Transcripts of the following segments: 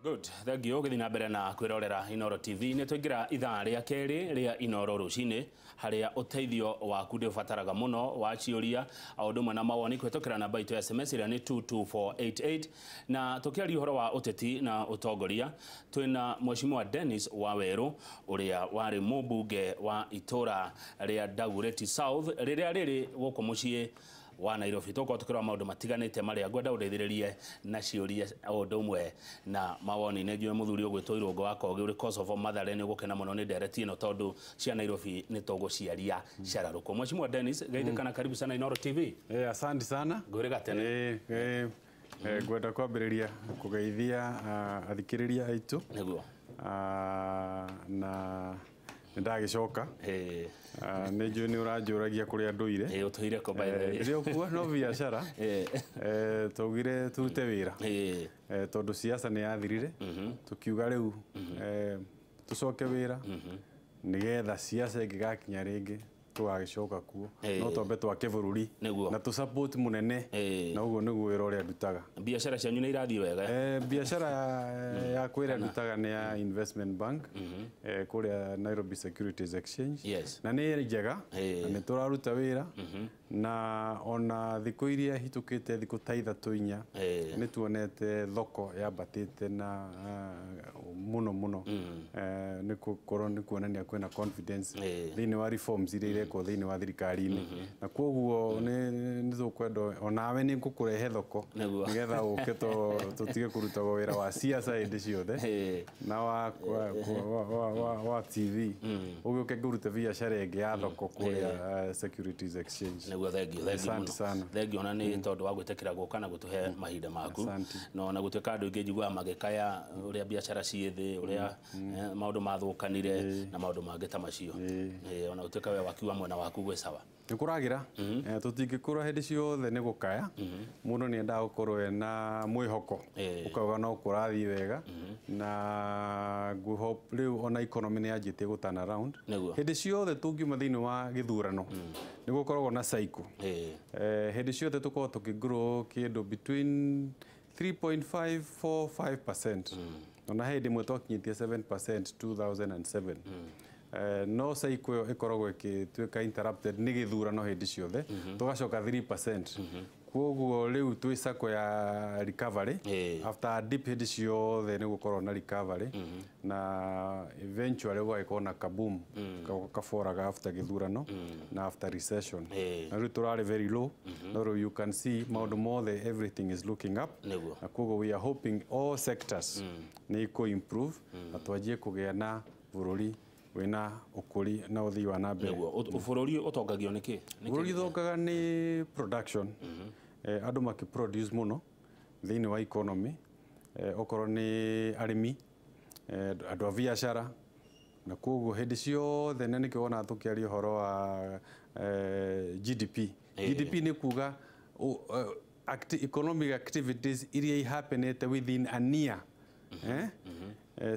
Good. Thank you. Githina mbere na kwirorera Inoro TV. Ni tuingira ithaa ria keri ria Inoro rucini haria uteithio waku ndiubataraga muno wa ciuria aundumwe na mawoni kwetokera namba itu ya SMS ria ni 22488 na tukiaria uhoro wa uteti na utongoria twina Mheshimiwa Dennis Waweru uria wari mubunge wa itora ria Uteti South riria riri guku mucii wa Nairobi tukira maundu matiganite maria ngwenda ureithiririe na ciuria aundumwe na mawoni negiwe muthuri ogwitwo irungo wako uri cause of mother ni gukena muno ni direct ino tondu cia Nairobi ni toguciaria cararuko. Mheshimiwa Dennis gaithikana karibu sana Inoro TV. Asante sana ngurega tene gwenda kwambiriria kugeithia athikiriria aitu niguo na ndagicoka ni njui ni uranjuragia kuri anduire utuire ko by the way rio kuwa no biashara tugire turute wira tondu siasa ni yathirire tukiuga riu tucoke wira nigetha siasa ingigakinya ringi tugagicoka kuo no tombe twake bururi na tu support munene na uguo niguo wira uria ndutaga. Biashara cianyu ni irathii wega? Biashara ya kwira ndutaga ni ya investment bank kuria Nairobi Securities Exchange na ni njega na ni turaruta wira na ona thiku iria hitukite thiku ta ithatu inya ni tuonete thoko yabatite na muno ni kuonania kwina confidence thini wa reforms iria ko thini wa thirikari-ini na koguo ni tukwendo onawe ni ngukurehe thoko nigetha uke tutige kurutaga wira wa siasa indi ciothe na wa TV uguo ke nguruta biashara ingi ya thoko kuria Securities Exchange. Niguo thengi ona ni tondu wa gwitekira guka na gutuhe mahinda maku no na gutuika andu ingi njigua magikaya uria biashara ciithi uria maundu mathukanire na maundu mangi ta macio ona gutuika we wakiwa mwena waku gwe sawa nikuragira tutingikura hindi ciothe ni gukaya mundu ni enda gukorwo na mwihoko ukauga no kurathi wega na gu hope riu ona economy ni yanjite gu turn around hindi ciothe tungiuma thini wa githurano ni gukoragwo na cycle hindi ciothe tukorwo tukigrow kindu between 3.545% ona hindi mwe twakinyitie 7% 2007 no cycle ikoragwo ikituika interrupted ni githurano hindi ciothe tugacoka 3%. Koguo riu twi sako ya recovery after a dip hindi ciothe ni gukorwo na recovery na eventually gwagikorwo na kaboom kaforaga after githurano na after recession na riu turari very low no you can see maundu mothe everything is looking up na koguo we are hoping all sectors ni ko improve na twanjie kugia na bururi wina ukuri na uthii wa nambe. Bururi utongagio niki? Bururi thongaga ni production andu maki produce muno thini wa economy okorwo ni arimi andu a biashara na koguo hindi ciothe ni kiona tukiaria horo wa GDP ni kuga economic activities iria happenete within a year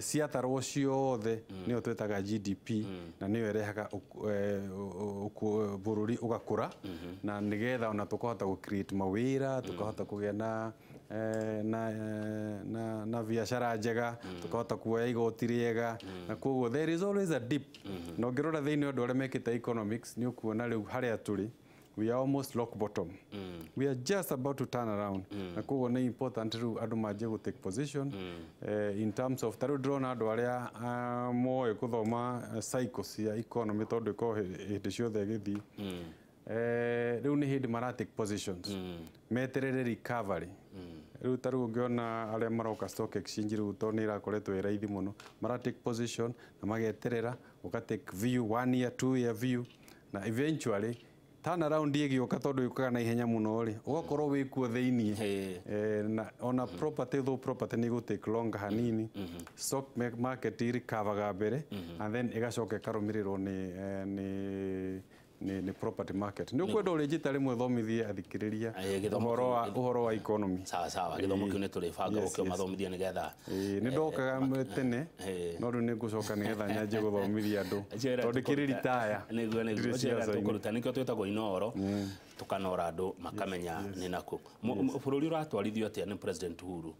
ciatarwo ciothe niyo twetaga GDP na niyo irehaga bururi ugakura na nigetha ona tukahota gu create mawira tukahota kugia na biashara njega tukahota kuoya igoti riega na koguo there is always a dip no ngirora thini andu aria mekite economics ni ukuona riu haria turi we are almost rock bottom we are just about to turn around na koguo ni important riu andu manje gu take position in terms of taru drone andu aria moe kuthoma cycles ya economy tondu ko hindi ciothe githi riu ni hindi mara take positions meterere recovery riu taru ungiona aria maroka stock exchange riu to ni irakoretwo iraithi muno mara take position na mageterera uka take view 1 year 2 year view na eventually turn around igioka tondu yukaga na ihenya muno ri ugakorwo wikuo thiini na ona property ni go take longer hanini stock market recover mbere and then igacoka karumirirwo ni property market ni ukwenda urijita rimwe thomithie athikiriria uhoro wa economy sawa githomo kiu ni turi banga ukio mathomithia nigetha ni ndokaga tene no ru ni ngucoka nigetha nyanje guthomithia andu tondu kiri retire niguo tukuruta nikio twetagwo Inoro tukanora andu makamenya ni naku bururi uratwarithio atia ni President Uhuru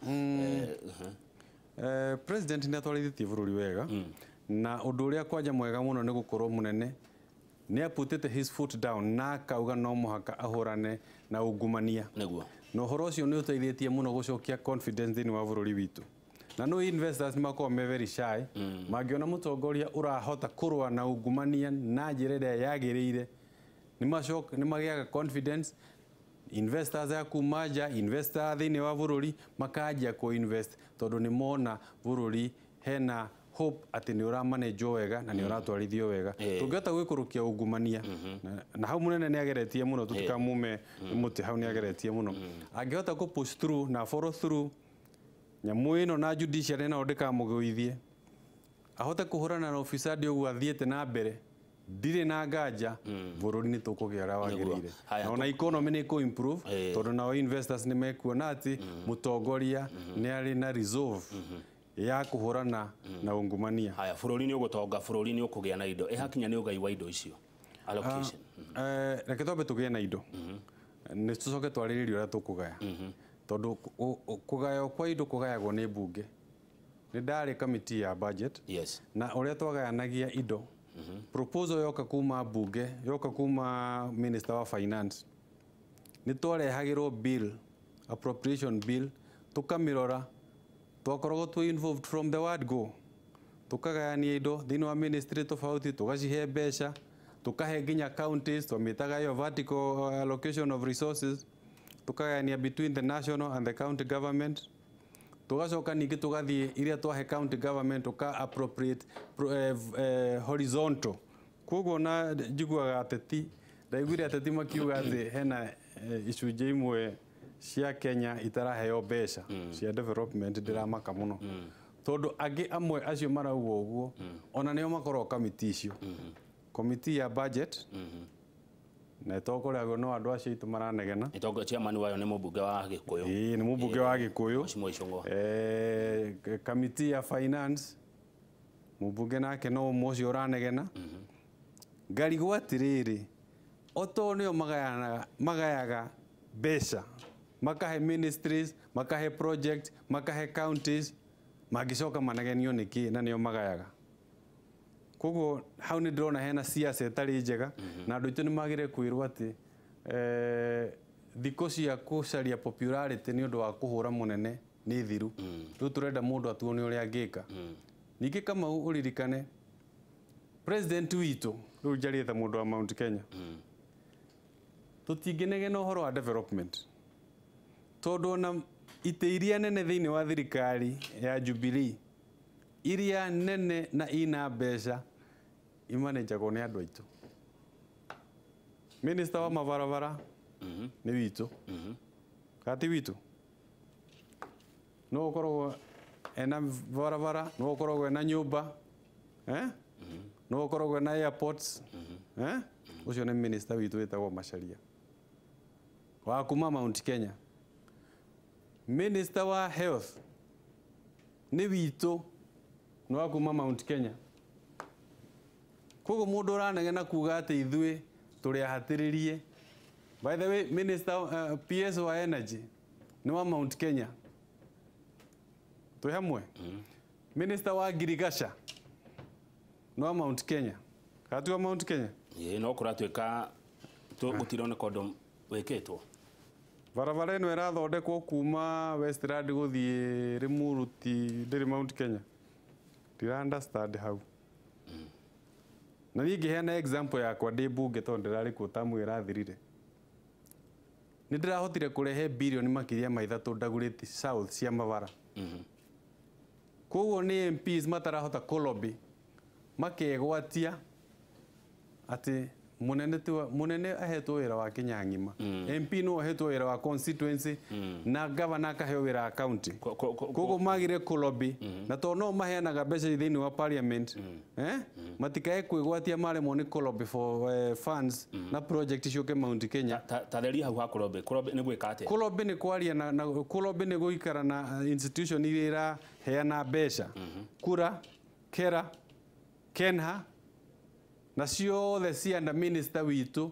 President nĩ atwarithĩtie bũrũri wega na ũndũ ũrĩa kwanja mwega mũno nĩ gũkorwo mũnene nĩ aputĩte his foot down na akauga no mũhaka ahũrane na ungumania nĩguo na ũhoro ũcio nĩ ũteithĩtie mũno gũcokia confidence thĩinĩ wa bũrũri witũ na no investors makorwo me very shy mangĩona mũtongoria ũrahota kũrũa na ungumania na njĩra ĩrĩa yagĩrĩire nĩ magĩaga confidence investors ya kuma nja investor thĩinĩ wa bũrũri makanjia kũ-invest tondũ nĩ mona bũrũri hena hope atĩ nĩ ũramanenjwo wega na nĩ ũratwarithio wega tũngĩhota gwĩkũrũkia ungumania na hau mũnene nĩ ageretie mũno tũtikamume mũtĩ hau nĩ ageretie mũno angĩhota kũ push through na follow through nyamũ ĩno na judiciary nao ndĩkamũgũithie ahote kũhũrana na ofisadi ũguo athiĩte na mbere ndirĩ na nganja bũrũri nĩ tũkũgĩa ũrĩa wagĩrĩire na ona economy nĩ kũ improve tondũ nao investors nĩ mekuona atĩ mũtongoria nĩ arĩ na resolve ya kũhũrana na ungumania haya bũrũri nĩ ũgũtonga bũrũri nĩ ũkũgĩa na indo hakinya nĩ ũgai wa indo icio allocation reke twambe tũgĩe na indo nĩ tũcoke twarĩrĩrie ũrĩa tũkũgaya tondũ kũgaywo kwa indo kũgayagwo nĩ mbunge nĩ ndarĩ committee ya budget na ũrĩa twagayanagia indo proposal yoka kuma mbunge yoka kuma minister wa finance nĩ twarehagĩrwo bill appropriation bill tũkamĩrora twakoragwo twĩ involved from the word go tukagayania indo thĩinĩ wa ministry tofauti tugacihe mbeca tukahe nginya counties twamĩtaga yo vertical allocation of resources tukagayania between the national and the county government tugacoka ningĩ tugathiĩ iria twahe county government tuka appropriate horizontal koguo na njiguaga ateti ndaiguire ateti makiuga atĩ hena icunjĩ imwe cia Kenya itaraheo mbeca cia development ndiramaka muno tondu angĩ amwe acio marauga ũguo ona nĩo makorwo committee icio committee ya budget na ĩtongoreagwo no andũ acio itu maranegena chairman wayo nĩ mũmbunge wa Gĩkũyũ nĩ mũmbunge wa Gĩkũyũ committee ya finance mũmbunge nake no mũcio ũranegena ngarigwo atĩrĩrĩ oto nĩo magayaga mbeca makahe ministries makahe project makahe counties magicoka managenio nĩkĩ na nĩo magayaga koguo hau nĩ ndĩrona hena siasa ĩtarĩ njega na andũ aitũ nĩ magĩrĩire kwĩrwo atĩ thikũ cia kũcaria popularity nĩ ũndũ wa kũhũra mũnene nĩ thiru rĩu tũrenda mũndũ atuone ũrĩa angĩka ningĩ kama ũririkane president witũ rĩu njarie ta mũndũ wa Mount Kenya tũtingĩnegena ũhoro wa development tondũ ona itĩ iria nene thĩinĩ wa thirikari ya Jubilee iria nene na ina mbeca imanenjagwo nĩ andũ aitũ minister wa mabarabara nĩ witũ kati witũ no ũkoragwo ena barabara no ũkoragwo ena nyũmba no ũkoragwo ena airports ũcio nĩ minister witũ wĩtagwo Macharia wa kuma Mount Kenya minister wa health nĩ witũ no wa kuma Mount Kenya koguo mũndũ ũranegena kuga atĩ ithuĩ tũrĩ ahatĩrĩrie by the way minister PS wa energy nĩ wa Mount Kenya twĩ hamwe minister wa agriculture nĩ wa Mount Kenya kati wa Mount Kenya no kũratuĩka gũtirone kondom wĩkĩtwo barabara ĩno ĩrathondekwo kuma Westland gũthiĩ Limuru ndĩrĩ Mount Kenya ndira understand hau na niĩ ngĩheana example yakwa ndĩ mbunge tondũ ndĩrarĩ kuo tamu ĩrathirire nĩ ndĩrahotire kũrehe bilioni makĩria ma 3 ndagũrĩti south cia mabara koguo nĩ MPs matarahota kũlobby makegwatia atĩ munene ahetwo wĩra wa Kenya ng'ima MP no ahetwo wĩra wa constituency na governor akaheo wĩra wa county koguo magire kũlobby na to no maheanaga mbeca thĩinĩ wa parliament matikae kwĩgwatia maremwo nĩ kũlobby for funds na project icio Mount Kenya tatheria hau ha kũlobby nĩ gwĩka atĩa kũlobby nĩ kwaria na kũlobby nĩ gũikara na institution iria iraheana mbeca kura kera kenha na ciothe cianda minister witũ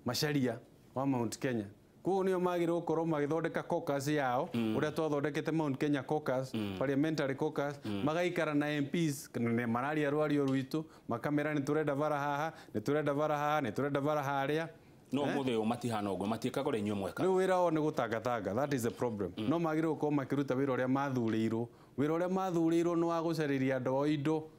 Macharia wa Mount Kenya Kuo nio magire gukorwo magithondeka caucus yao uria twathondekete Mount Kenya caucus, parliamentary caucus, magaikara na MPs mararia rwario rwitu makamera ni turenda bara haha, ni turenda bara haha, ni turenda bara haria. No muthe o matihana ugo matiikaga ri nyumwe ka. Ni wira o ni gutangatanga, that is the problem. No magire gukorwo makiruta wira uria mathurirwo. Wira uria mathurirwo ni wa gucariria andu o indo,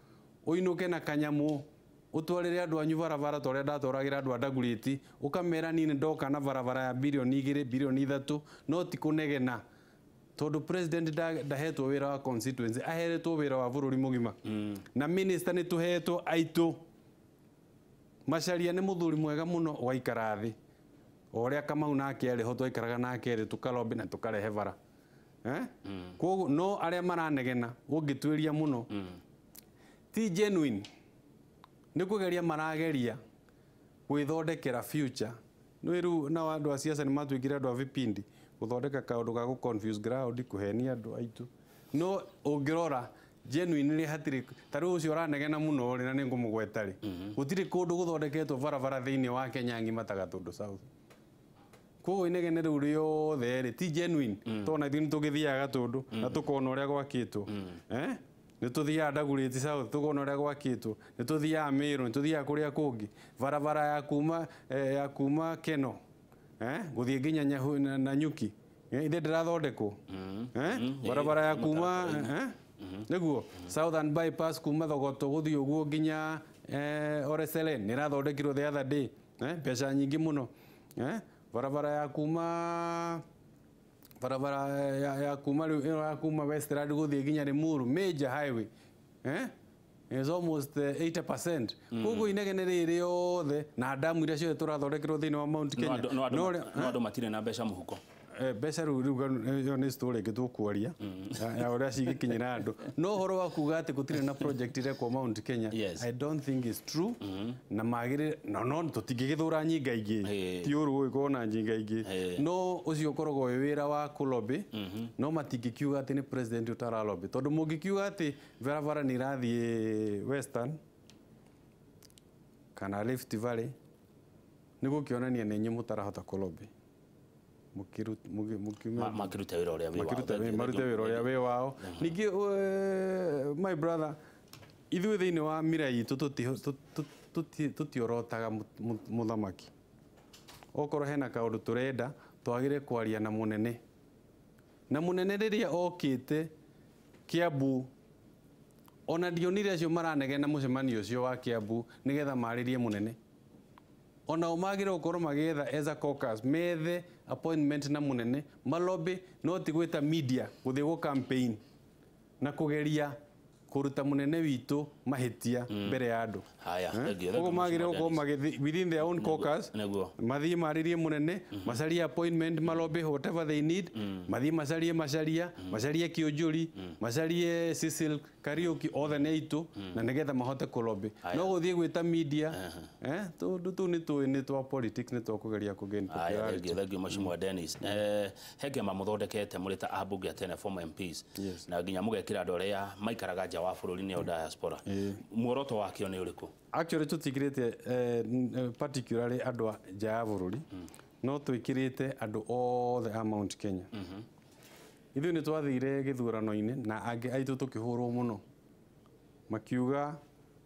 uinuke na kanyamu, utwarire andu anyu barabara toria ndatwaragira andu andaguriti, ukamera nini ndoka na barabara ya bilioni 2 bilioni 3, no ti kunegena. Tondu president ndahetwo wira wa constituency, aheretwo wira wa bururi mugima. Na minister ni tuhetwo aitu. Macharia ni muthuri mwega muno waikara thi. Oria Kamau nake ari ho twaikaraga nake ri tukalobi na tukarehe bara. Koguo no aria maranegena ungitwiria muno. Ti genuine. Ni kugeria marageria gwithondekera future. No riu na andu a siasa ni matwikire andu a vipindi guthondeka kaundu ga confuse ground kuhenia andu aitu. No ungirora genuinely hatiri taru ucio ranegena muno ri na ni ngumugweta ri gutiri kundu guthondeketwo barabara thiini wa Kenya ngima Tagatundu South. Koguo inegene riu riothe ri ti genuine tona thini tugithiaga Gatundu na tukona uria gwakitwo ni tuthiaga Ndaguriti South tukona uria gwakitwo ni tuthiaga Meru ni tuthiaga kuria kungi barabara ya kuma Keno guthie nginya na Nyuki ithe ndirathondekwo barabara ya kuma niguo Southern bypass kuma Thogoto guthie uguo nginya Oreselen ni rathondekirwo the other day mbeca nyingi muno barabara ya kuma Westland guthie nginya Limuru major highway is almost 80%. Koguo inegene riri yothe na damu iria ciothe turathondekirwo thiini wa Mount Kenya no andu matire na mbeca muhuko. Mbeca riu ni story ngitũkwaria ya uria cigikinyira andu no horo wa kuga ati gutire na project ire kwa Mount Kenya. I don't think it's true. Na magire no tutingigithura nyinga ingi ti uru ikona nyinga ingi no ucio korogo wira wa kulobi no matingikiuga ati ni president utaralobi tondu mungikiuga ati barabara ni rathie Western kana Rift Valley ni gukionania ni nyi mutarahota kulobi makiruta wira uria we wao ningi my brother ithuĩ thiini wa mira itu tutiorotaga muthamaki okorwo hena kaundu turenda twagire kwaria na munene riria okite Kiambu ona ndionire acio maranegena mucemanio ucio wa Kiambu nigetha maririe munene ona umagire ukorwo magetha as a caucus methe appointment na munene malobi no ti gwita media guthie go campaign na kugeria kuruta munene witu mahitia mbere ya andu haya ugo magire uko within their own caucus mathie maririe munene macaria appointment malobi whatever they need mathie macarie Kiunjuri macarie Cecil Kariuki othe ne itu na nigetha mahote kulobi no guthie gwita media tu ni twa politics ni twa kugeria kugain popularity. Thank you Mheshimiwa Dennis hege mamuthondekete murita abunge atene former MPs na nginya mugekira andu aria maikaraga nja wa bururi ni o diaspora muoroto wakio ni uriku? Actually tutikirite particularly andu nja ya bururi no twikirite andu othe a Mount Kenya ithuĩ ni twathire githurano-ini na angi aitu tukihurwo muno makiuga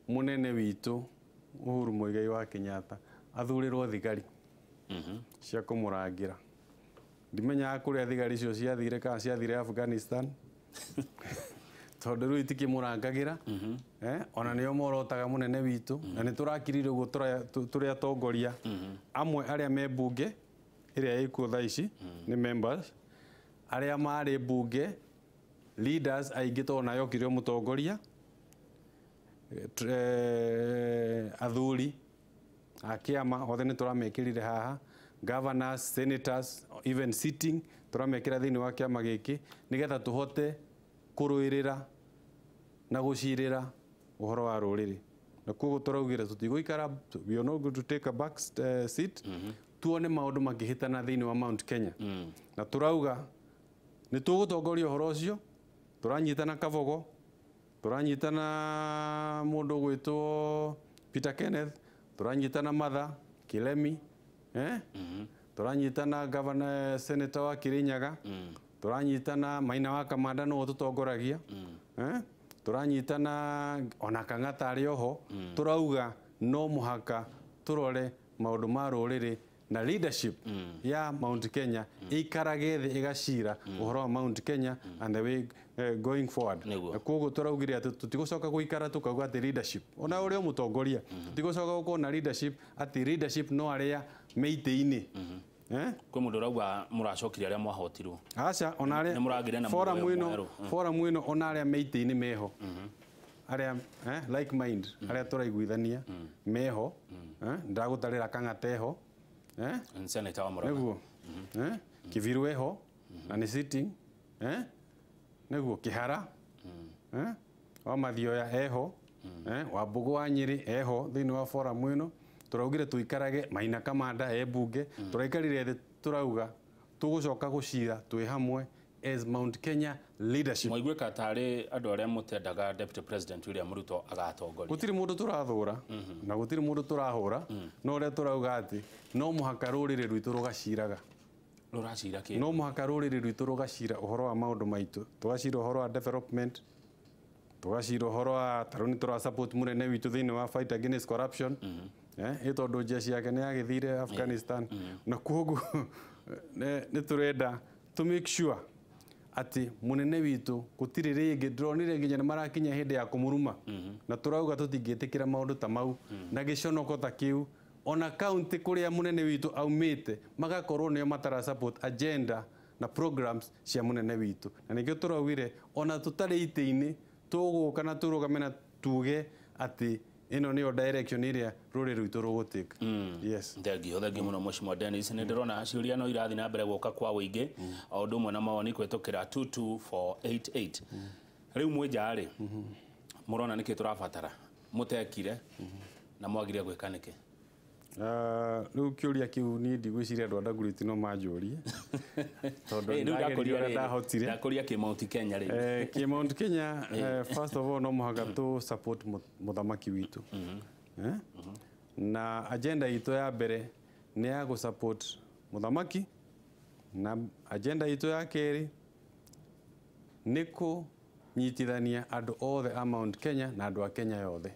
munene witu Uhuru Muigai wa Kenyatta athurirwo thigari cia kumurangira ndimenyaga kuria thigari icio ciathire kana ciathire Afghanistan tondu riu itikimũrangagira ona nio morotaga munene witu na ni turakirire guo turi atongoria amwe aria me bunge iria ikuo thaa ici ni members aria mari bunge leaders aingi tona yokire mutongoria athuri akiama othe ni turamekirire haha governors senators even sitting turamekira thiini wa kiama giki nigetha tuhote kuruirira na gucirira uhoro wa ruriri na koguo turaugire tutiguikara we are not going to take a back seat tuone maundu makihitana thiini wa Mount Kenya na turauga ni tugutongoria uhoro ucio turanyitana Kabogo turanyitana mundu gwitwo Peter Kenneth turanyitana Matha Kilemi turanyitana governor senator wa Kirinyaga turanyitana Maina wa Kamanda no tutongoragia turanyitana ona Kang'ata ari oho turauga no muhaka turore maundu ma ruriri na leadership ya Mount Kenya ikarage thi igacira uhoro wa Mount Kenya and the way going forward koguo turaugire ati tutigocoka guikara tukauga ati leadership ona uri mutongoria tutigocoka gukona leadership ati leadership no aria meite-ini kwa mundu rauga muracokire aria mwahotirwo aca ona aria forum ino ona aria meite-ini meho aria like mind aria turaiguithania meho ndagutarira Kang'ata eho senator wa Murang'a neguo Kiviru eho na ni sitting neguo Kihara wa Mathioya eho wa Mbugu wa Nyeri eho thini wa forum ino turaugire tuikarage Maina Kamanda bunge turaikarire thi turauga tugucoka gucira twi hamwe as Mount Kenya leadership moigweka tari andu aria mutendaga deputy president William Ruto agatongoria gutiri mundu turathura na gutiri mundu turahura no ria turauga ati no muhaka ruriri rwitu rugaciraga ruracira ki no muhaka ruriri rwitu rugacira uhoro wa maundu maitu tugacira uhoro wa development tugacira uhoro wa taruni tura support munene witu thini wa fight against corruption itondu jeshi yake ni agithire Afghanistan na koguo ni turenda to make sure ati munene witu gutiri ringi dronire nginya ni marakinya hindi ya kumuruma na turauga tutingitikira maundu ta mau na giconoko ta kiu ona county kuria munene witu aumite magakorwo nio matara support agenda na programs cia munene witu na nikio turaugire ona tutari ite-ini tuguka na turugamena tuge ati ino niyo direction iria ruri rwitu rugutika yes thengi muno Mheshimiwa Dennis ni ndirona ciuria no irathi na mbere guka kwa wingi o ndu mwe na mawoni kwetukira 22488 riu mwenjari murona niki turabatara mutekire na mwagire gwika niki riu kiuria kiu ni ndigwiciria andu andaguriti no manjurie tondu ndakoria ki Mount Kenya ri ki Mount Kenya first of all no muhaka tu support muthamaki witu na agenda itu ya mbere ni ya gu support muthamaki na agenda itu ya keri ni ku nyitithania andu othe a Mount Kenya na andu a Kenya yothe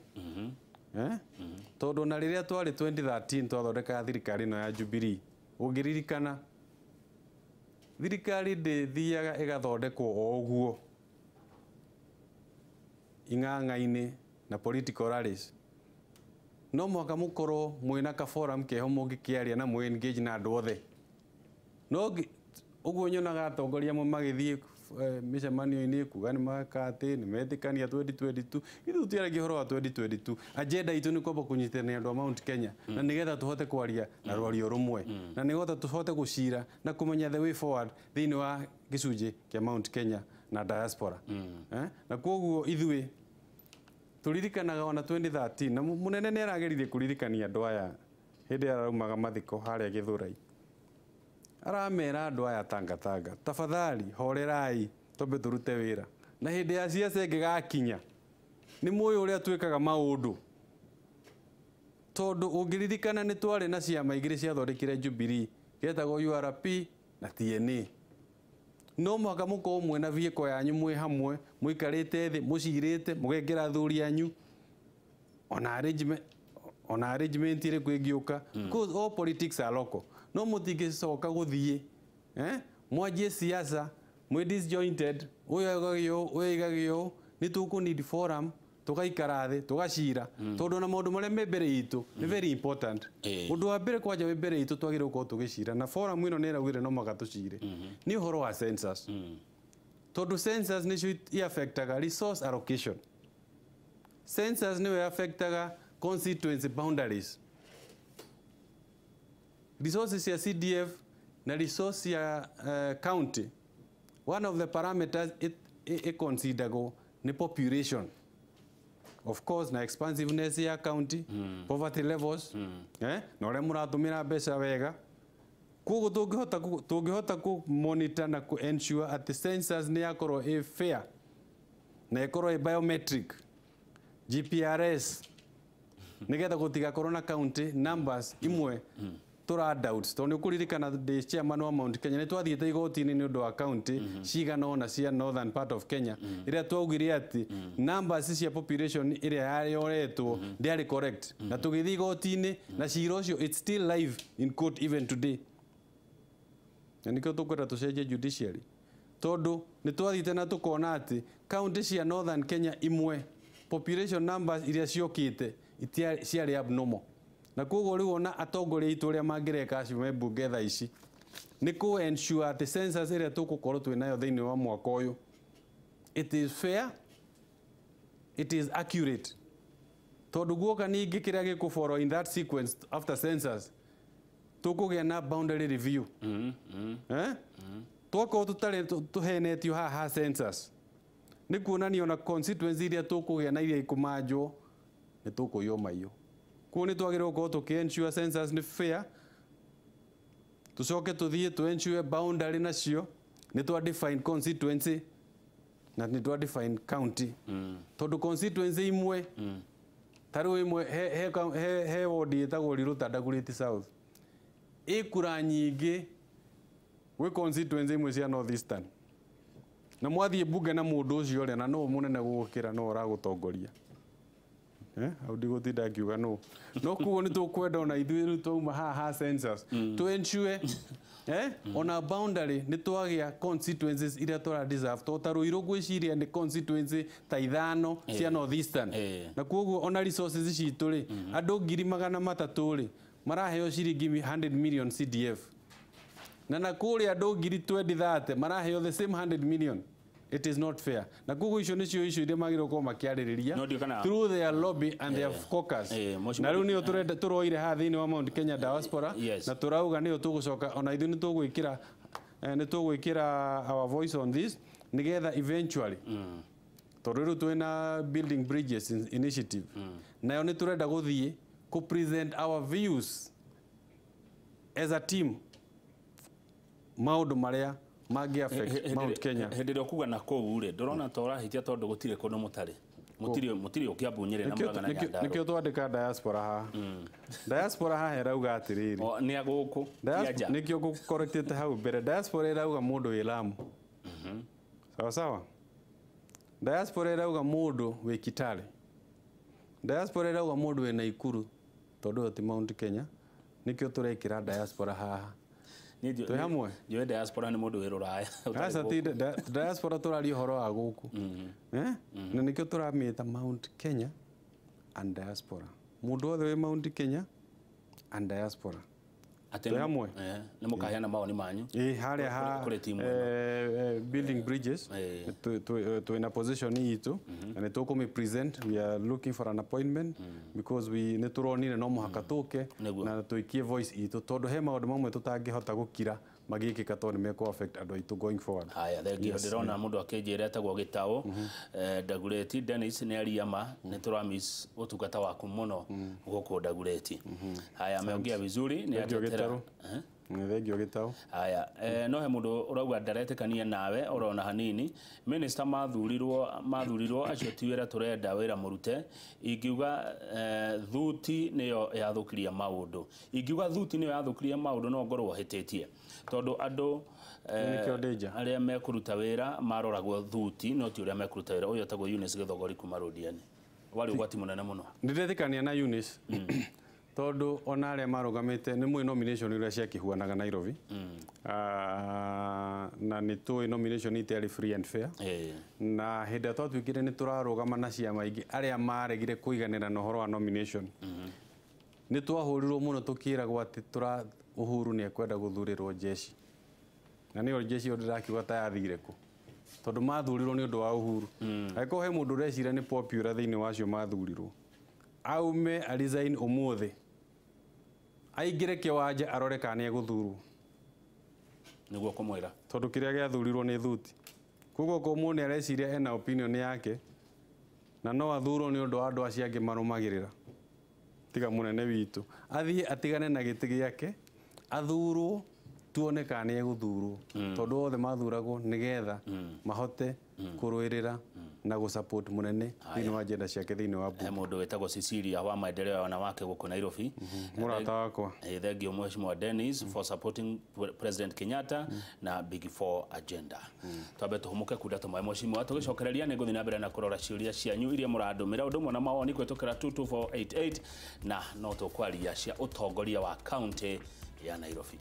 tondu na riria twari 2013 twathondeka thirikari no ya Jubilee ungiririkana thirikari ndithiaga igathondekwo o uguo ing'ang'a-ini na political rallies no mwaka mukorwo mwina ka forum keho mungikiaria na mwe engage na andu othe no uguo nyonaga atongoria amwe magithie micemanio-ini kuga ni makati ni metikania 2022 ithu tutiaragia horo wa 2022 agenda itu ni kwamba kunyitithania andu a Mount Kenya na nigetha tuhote kwaria na rwario rumwe na nigetha tuhote gucira na kumenya the way forward thini wa gicunji kia Mount Kenya na diaspora na koguo ithui turirikanaga ona 2013 na munene ni arageririe kuririkania andu aya hindi araumaga mathiko haria Githurai aramera andu aya tangatanga tafadhali horerai tobe turute wira na hindi ya siasa ingigakinya ni moyo uria twikaga maundu tondu ungiririkana ni twari na ciama igiri cia thondekire Jubilee getagwo URP na TNA no mwaka muko umwe na vieko yanyu mwe hamwe muikarite thi mucirite mugekira thuri yanyu ona arrangement ire kwigiuka because all politics are local no mutingicoka guthie mwanjie siasa mwe disjointed uigagio ni tuku need forum tugaikara thi tugacira tondu na maundu maria me mbere itu ni very important undu wa mbere kwanja we mbere itu twagire uko tugicira na forum ino ni raugire no magatucire ni uhoro wa census tondu census ni cio affectaga resource allocation census ni we affectaga constituency boundaries resources ya CDF na resources ya county one of the parameters it considerable ni population of course na expansiveness ya county poverty levels na ule muratumira mbeca wega koguo tungihota ku monitor na ku ensure at the census ni yakorwo fair na ikorwo biometric GPRS nigetha gutigakorwo na county numbers imwe tura doubts to ni kuririkana the chairman wa Mount Kenya ni twathiete igoti-ini ni undu wa county cigana ona cia northern part of Kenya iria twaugire ati numbers cia population iria yayoretwo they correct na tugithi igoti-ini na cira ucio it's still live in court even today na nikio tukwenda tucenjie judiciary tondu ni twathiete na tukona ati county cia northern Kenya imwe population numbers iria ciokite ciari abnormal na koguo riu ona atongoria itu ria mangireka acio me bunge tha ici ni ku ensure ati census iria tugukorwo twinayo thiini wa mwaka uyu it is fair, it is accurate tondu guoka ningi kiria gikufollow in that sequence after census tukugia na boundary review twako tutari tuhenetio haha census ni kuonania na constituency iria tukugia na iria ikumanjwo ni tukuyoma iyo ko ni twagirwo ko tukiensure census ni fair tucoke tuthie tu ensure boundary nacio ni twa define constituency na ni twa define county tondu constituency imwe taru imwe he ward itagwo Rirutandaguriti South ikura nyingi we constituency imwe cia North Eastern na mwathie bunge na mundu ucio ri na no munene gukira no uragutongoria au ndigotinda ngiuga no kuo ni tukwenda ona ithuĩ twauma haha census to ensure on a boundary ni twagia constituencies iria tora deserve to taruiru gwiciria ni constituency ta ithano cia North Eastern na kuoguo ona resources citu ri andu 300,000 ri maraheo ciringi 100 million CDF na kuri andu 2030 maraheo the same 100 million. It is not fair. Na kugu icio nicio iria magiro ko makiaririria through their lobby and their caucus. Na riu ni turenda turoire ha thiini wa Mount Kenya diaspora na turauga ni tugucoka ona ithu ni tugwikira our voice on this nigetha eventually toriru twina building bridges initiative nayo ni turenda guthie ku present our views as a team maundu maria magi affect Mount Kenya hendirio kuga na kou ri ndorona tora hitia tondu gutire kundu mutari mutiri ukiambunyire na muragana ya ndaro nikio twandika diaspora ha diaspora ha herauga atiriri ni aguku diaspora nikio corrected hau bere diaspora irauga mundu wi Lamu sawa sawa diaspora irauga mundu wi Kitale diaspora irauga mundu wi Naikuru tondu ti Mount Kenya nikio turekira diaspora ha tu hamwe yo diaspora ni mundu wiruraya asa ti diaspora turari horo wa guku na nikio turamita Mount Kenya and diaspora mundu othe wi Mount Kenya and diaspora tu hamwe ni mukahiana maoni manyu haria ha building bridges to in a position itu and to come present we are looking for an appointment because we ne turonire no muhaka tuke na tuikie voice itu tondu he maundu mamwe tutangihota gukira magikika tondu meko affect andu itu going forward. Haya thengio ndirona mundu akinjira etagwo Gitao Ndagureti Dennis ni ariama ni turamis utungata waku muno guku Ndagureti. Haya ameongea vizuri ni atetera thengio Gitao. Haya no he mundu urauga ndaretekania nawe urona hanini minister mathurirwo acio tiwira turenda wira murute ingiuga thuti niyo yathukiria maundu ingiuga thuti niyo yathukiria maundu no ngorwo hitetie tondu andu aria mekuruta wira maroragwo thuti no ti uria mekuruta wira uyo tagwo Eunice Githogori kuma Rodiani wali ugwati munene muno ndiretikania na Eunice tondu ona aria marugamite ni mwe nomination iria cia kihuanaga Nairobi na ni tu nomination itiari free and fair na hinda twatwikire ni turarugama na ciama ingi aria maregire kuiganira na horo wa nomination ni twahurirwo muno tukiragwo ati tura Uhuru ni ekwenda guthurirwo jeshi na ni jeshi ndirakiuga ta yathire ku tondu mathurirwo ni undu wa Uhuru aiko he mundu recira ni popular thiini wacio mathurirwo aume a resign umuthi aingire kiwanja arore kana eguthurwo niguo kumwira tondu kiria giathurirwo ni thuti kugo ko mune areciria ena opinion yake na no athurwo ni undu wa andu acio angi marumagirira tiga munene witu athie atigane na giti giake athurwo tuone kana nĩ egũthurwo tondũ othe mathuragwo nĩgetha mahote kũrũĩrĩra na gũ-support mũnene thĩinĩ wa agenda ciake thĩinĩ wa bunge. Mũndũ wĩtagwo Cecilia wa maendeleo ya wanawake gũkũ Nairobi. Mũrata wakwa. Thank Mheshimiwa Dennis for supporting President Kenyatta na Big Four agenda. Twabe tuhumuke kuda tumwe Mheshimiwa tugicokereria nĩ ngũthiĩ na mbere na kũrora ciũria cianyu iria mũrandũmĩra ũndũ ũmwe na mawoni kũhĩtũkĩra 22488 na no tũkwaria cia ũtongoria wa county ya Nairobi.